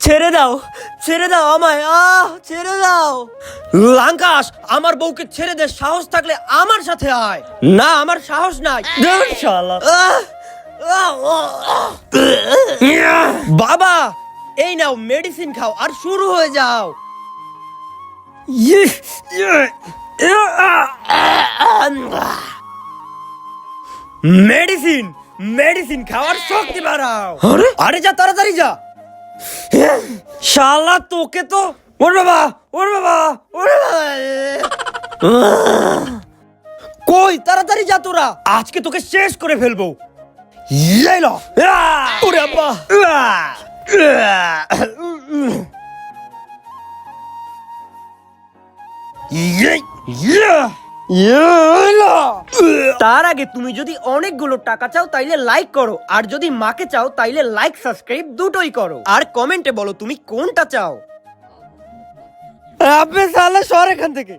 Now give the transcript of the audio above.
ছেড়ে দাও, ছেড়ে দাও আমায়, ছেড়ে দাও। লাঙ্কাস, আমার বউকে ছেড়ে দে, সাহস থাকলে আমার সাথে আয়। না, আমার সাহস নাই। শালা। বাবা, এই নাও মেডিসিন খাও আর শুরু হয়ে যাও। মেডিসিন, মেডিসিন খাওয়ার শক্তি বাড়াও। আরে যা, তাড়াতাড়ি যা। শালা তোকে তো, ওর বাবা, ওর বাবা, ওর বাবা। কই, তাড়াতাড়ি যা তোরা, আজকে তোকে শেষ করে ফেলবো। ওরে আব্বা। তার আগে তুমি যদি অনেকগুলো টাকা চাও তাইলে লাইক করো, আর যদি মাকে চাও তাইলে লাইক সাবস্ক্রাইব দুটোই করো, আর কমেন্টে বলো তুমি কোনটা চাও। আপনি সালা সর এখান থেকে।